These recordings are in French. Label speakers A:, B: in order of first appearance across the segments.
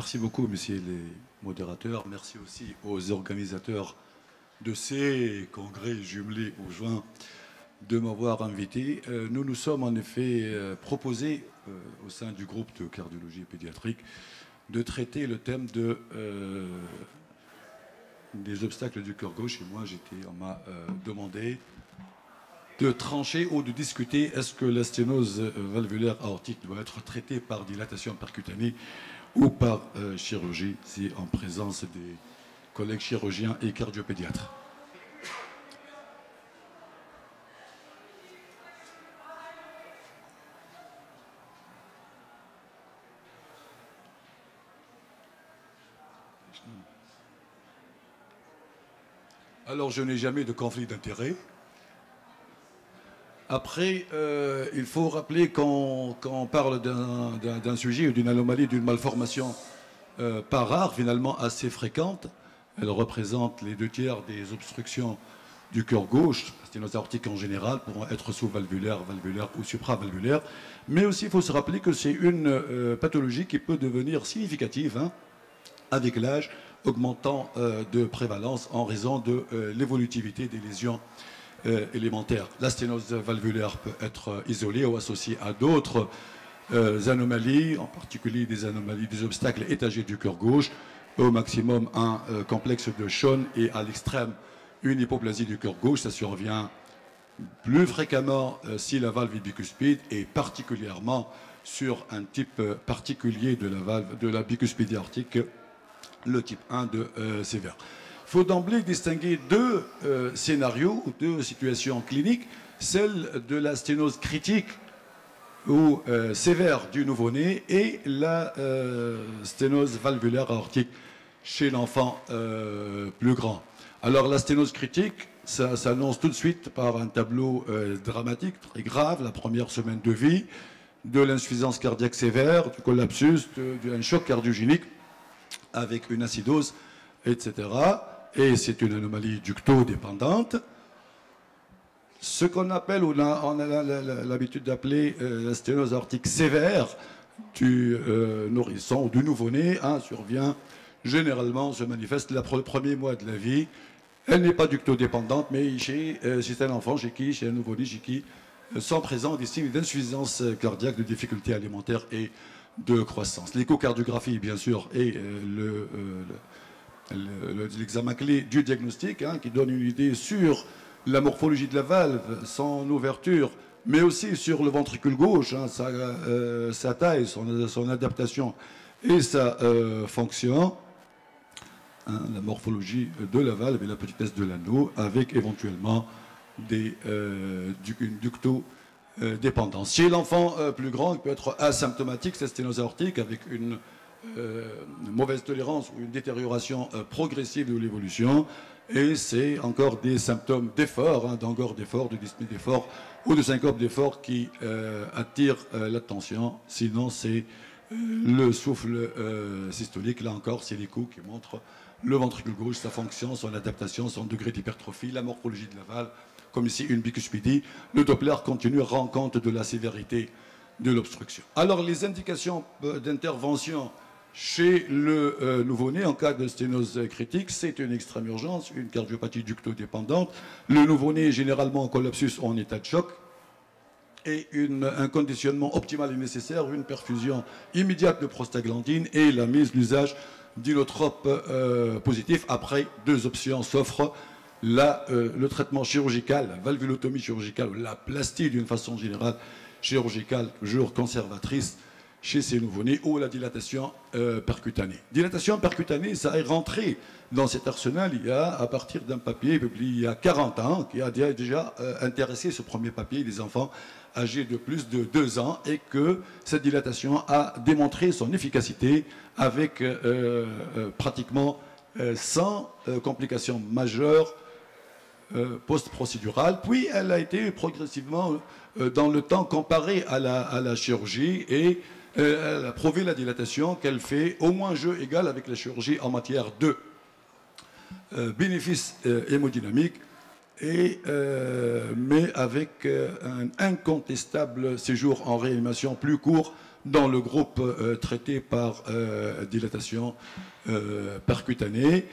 A: Merci beaucoup, messieurs les modérateurs. Merci aussi aux organisateurs de ces congrès jumelés au juin de m'avoir invité. Nous nous sommes en effet proposés au sein du groupe de cardiologie pédiatrique de traiter le thème des obstacles du cœur gauche. Et moi, on m'a demandé de trancher ou de discuter est-ce que la sténose valvulaire aortique doit être traitée par dilatation percutanée ou par chirurgie, si en présence des collègues chirurgiens et cardiopédiatres. Alors, je n'ai jamais de conflit d'intérêts. Après, il faut rappeler quand on parle d'un sujet ou d'une anomalie, d'une malformation pas rare, finalement assez fréquente, elle représente les 2/3 des obstructions du cœur gauche, la sténose aortique en général, pourront être sous-valvulaire, valvulaire ou supravalvulaire. Mais aussi, il faut se rappeler que c'est une pathologie qui peut devenir significative avec l'âge, augmentant de prévalence en raison de l'évolutivité des lésions élémentaires. La sténose valvulaire peut être isolée ou associée à d'autres anomalies, en particulier des anomalies des obstacles étagés du cœur gauche, au maximum un complexe de Schoen et à l'extrême une hypoplasie du cœur gauche. Ça survient plus fréquemment si la valve est bicuspide et particulièrement sur un type particulier de la valve de la bicuspidie aortique, le type 1 de sévère. Il faut d'emblée distinguer deux scénarios, deux situations cliniques, celle de la sténose critique ou sévère du nouveau-né et la sténose valvulaire aortique chez l'enfant plus grand. Alors la sténose critique, ça s'annonce tout de suite par un tableau dramatique, très grave, la première semaine de vie, de l'insuffisance cardiaque sévère, du collapsus, d'un choc cardiogénique avec une acidose, etc. Et c'est une anomalie ductodépendante. Ce qu'on appelle, ou on a l'habitude d'appeler la sténose aortique sévère du nourrisson ou du nouveau-né, survient généralement, se manifeste le premier mois de la vie. Elle n'est pas ductodépendante, mais chez un enfant, chez un nouveau-né, chez qui sont présents des signes d'insuffisance cardiaque, de difficultés alimentaires et de croissance. L'échocardiographie, bien sûr, est l'examen clé du diagnostic, qui donne une idée sur la morphologie de la valve, son ouverture, mais aussi sur le ventricule gauche, sa taille, son adaptation et sa fonction, la morphologie de la valve et la petitesse de l'anneau, avec éventuellement une ductodépendance. Chez l'enfant plus grand, il peut être asymptomatique, cette sténose aortique, avec une mauvaise tolérance ou une détérioration progressive de l'évolution, et c'est encore des symptômes d'effort, d'angor d'effort, de dyspnée d'effort ou de syncope d'effort qui attirent l'attention. Sinon, c'est le souffle systolique. Là encore, c'est l'écho qui montre le ventricule gauche, sa fonction, son adaptation, son degré d'hypertrophie, la morphologie de la valve, comme ici une bicuspidie. Le Doppler continu rend compte de la sévérité de l'obstruction. Alors, les indications d'intervention chez le nouveau-né, en cas de sténose critique, c'est une extrême urgence, une cardiopathie ductodépendante. Le nouveau-né est généralement en collapsus ou en état de choc. Et un conditionnement optimal est nécessaire, une perfusion immédiate de prostaglandine et l'usage d'inotropes positifs. Après, deux options s'offrent. Le traitement chirurgical, la valvulotomie chirurgicale, ou la plastie d'une façon générale chirurgicale, toujours conservatrice, chez ces nouveau-nés, ou la dilatation percutanée. Dilatation percutanée, ça est rentré dans cet arsenal à partir d'un papier publié il y a 40 ans, qui a déjà intéressé ce premier papier des enfants âgés de plus de 2 ans, et que cette dilatation a démontré son efficacité avec pratiquement sans complications majeures post-procédurales. Puis elle a été progressivement dans le temps comparée à la chirurgie, et elle a prouvé la dilatation qu'elle fait au moins jeu égal avec la chirurgie en matière de bénéfices hémodynamiques, mais avec un incontestable séjour en réanimation plus court dans le groupe traité par dilatation percutanée.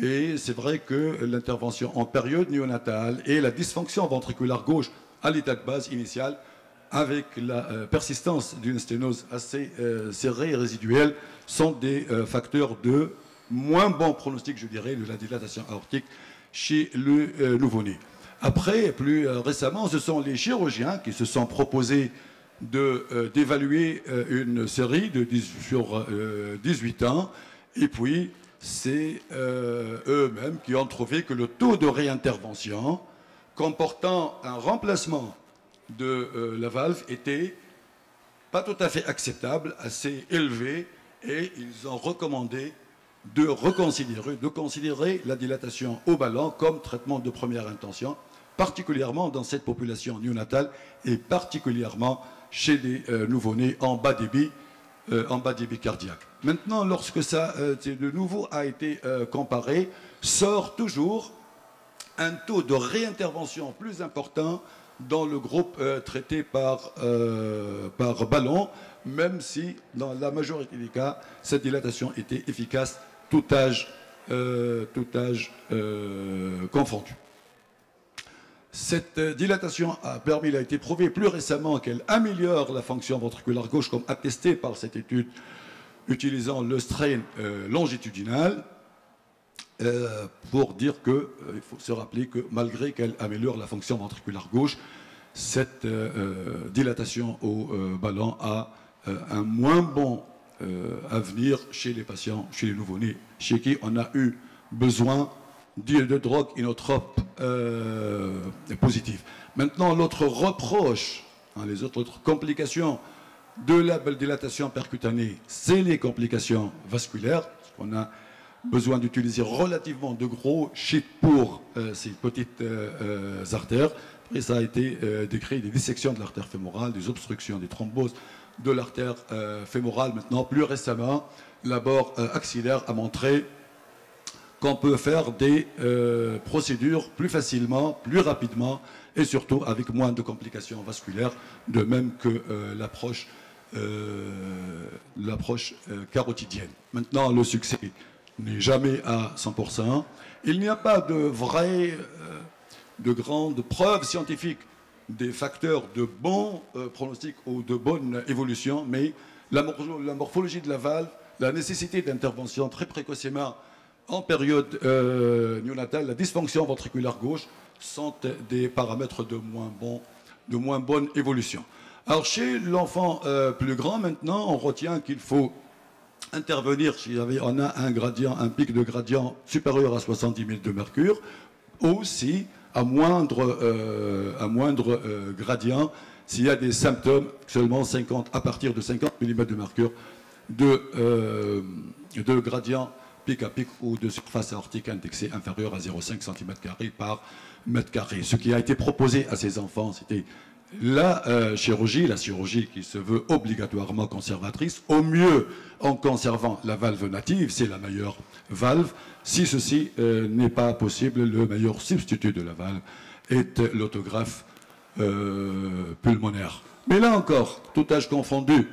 A: Et c'est vrai que l'intervention en période néonatale et la dysfonction ventriculaire gauche à l'état de base initial, avec la persistance d'une sténose assez serrée et résiduelle, sont des facteurs de moins bon pronostic, je dirais, de la dilatation aortique chez le nouveau-né. Après, plus récemment, ce sont les chirurgiens qui se sont proposés d'évaluer une série sur 18 ans, et puis c'est eux-mêmes qui ont trouvé que le taux de réintervention comportant un remplacement de la valve était pas tout à fait acceptable, assez élevé, et ils ont recommandé de considérer la dilatation au ballon comme traitement de première intention, particulièrement dans cette population néonatale et particulièrement chez les nouveau-nés en bas débit cardiaque. Maintenant, lorsque ça de nouveau a été comparé, sort toujours un taux de réintervention plus important dans le groupe traité par ballon, même si dans la majorité des cas, cette dilatation était efficace tout âge confondu. Cette dilatation il a été prouvé plus récemment qu'elle améliore la fonction ventriculaire gauche, comme attesté par cette étude utilisant le strain longitudinal, pour dire qu'il faut se rappeler que malgré qu'elle améliore la fonction ventriculaire gauche, cette dilatation au ballon a un moins bon avenir chez les patients, chez les nouveau-nés, chez qui on a eu besoin de drogues inotropes positives. Maintenant, l'autre reproche, les autres complications de la dilatation percutanée, c'est les complications vasculaires. On a besoin d'utiliser relativement de gros shit pour ces petites artères. Et ça a été décrit des dissections de l'artère fémorale, des obstructions, des thromboses de l'artère fémorale. Maintenant, plus récemment, l'abord axillaire a montré qu'on peut faire des procédures plus facilement, plus rapidement et surtout avec moins de complications vasculaires, de même que l'approche carotidienne. Maintenant, le succès n'est jamais à 100%. Il n'y a pas de grandes preuves scientifiques des facteurs de bon pronostic ou de bonne évolution, mais la morphologie de la valve, la nécessité d'intervention très précocement en période néonatale, la dysfonction ventriculaire gauche sont des paramètres de moins bonne évolution. Alors chez l'enfant plus grand, maintenant, on retient qu'il faut intervenir si on a un pic de gradient supérieur à 70 000 de mercure, ou si à moindre gradient, s'il y a des symptômes, seulement à partir de 50 mm de mercure de gradient pic à pic ou de surface aortique indexée inférieure à 0,5 cm² par mètre carré. Ce qui a été proposé à ces enfants, c'était la chirurgie qui se veut obligatoirement conservatrice, au mieux en conservant la valve native, c'est la meilleure valve. Si ceci n'est pas possible, le meilleur substitut de la valve est l'autographe pulmonaire. Mais là encore, tout âge confondu,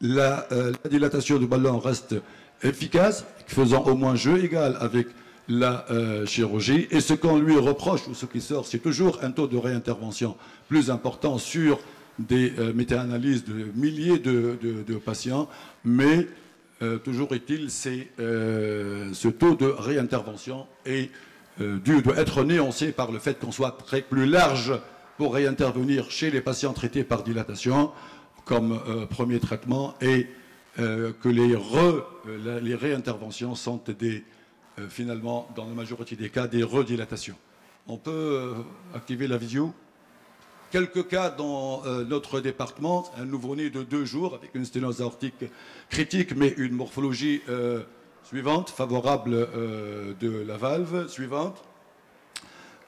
A: la dilatation du ballon reste efficace, faisant au moins jeu égal avec la chirurgie. Et ce qu'on lui reproche, ou ce qui sort, c'est toujours un taux de réintervention plus important sur des méta-analyses de milliers de patients, mais toujours est-il, c'est ce taux de réintervention doit être nuancé par le fait qu'on soit plus large pour réintervenir chez les patients traités par dilatation comme premier traitement, et que les réinterventions sont finalement, dans la majorité des cas, des redilatations. On peut activer la visio. Quelques cas dans notre département, un nouveau-né de 2 jours avec une sténose aortique critique, mais une morphologie suivante, favorable de la valve suivante,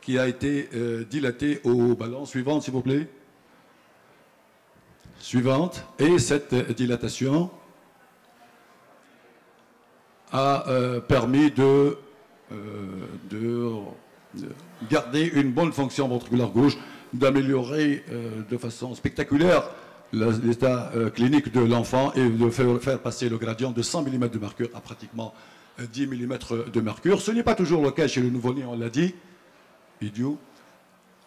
A: qui a été dilatée au ballon. Suivante, s'il vous plaît. Suivante. Et cette dilatation a permis de garder une bonne fonction ventriculaire gauche d'améliorer de façon spectaculaire l'état clinique de l'enfant et de faire passer le gradient de 100 mm de mercure à pratiquement 10 mm de mercure. Ce n'est pas toujours le cas chez le nouveau-né, on l'a dit. Idiot.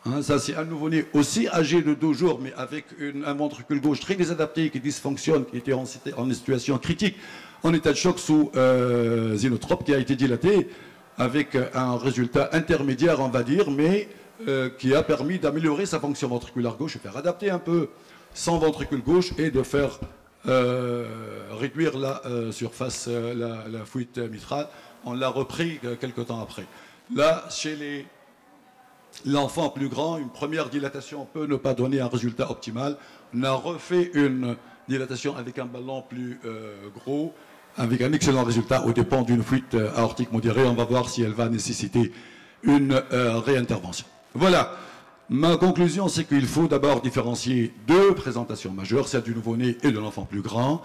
A: Hein, ça, c'est un nouveau-né aussi âgé de 12 jours, mais avec un ventricule gauche très désadapté, qui dysfonctionne, qui était en situation critique, en état de choc sous zénotrope, qui a été dilaté, avec un résultat intermédiaire, on va dire, mais qui a permis d'améliorer sa fonction ventriculaire gauche, de faire adapter un peu son ventricule gauche et de faire réduire la surface, la fuite mitrale. On l'a repris quelques temps après. Là, chez l'enfant plus grand, une première dilatation peut ne pas donner un résultat optimal. On a refait une dilatation avec un ballon plus gros, avec un excellent résultat au dépend d'une fuite aortique modérée. On va voir si elle va nécessiter une réintervention. Voilà. Ma conclusion, c'est qu'il faut d'abord différencier deux présentations majeures, celle du nouveau-né et de l'enfant plus grand,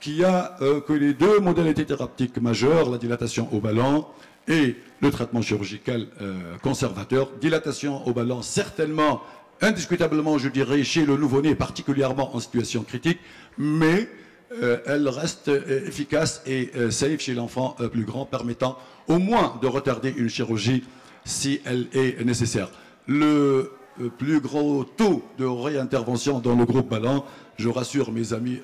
A: qui a que les deux modalités thérapeutiques majeures, la dilatation au ballon et le traitement chirurgical conservateur. Dilatation au ballon, certainement, indiscutablement, je dirais, chez le nouveau-né, particulièrement en situation critique, mais elle reste efficace et safe chez l'enfant plus grand, permettant au moins de retarder une chirurgie si elle est nécessaire. Le plus gros taux de réintervention dans le groupe ballon, je rassure mes amis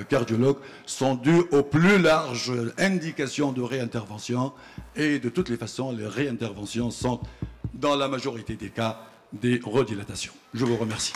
A: cardiologues, sont dus aux plus larges indications de réintervention et de toutes les façons, les réinterventions sont dans la majorité des cas des redilatations. Je vous remercie.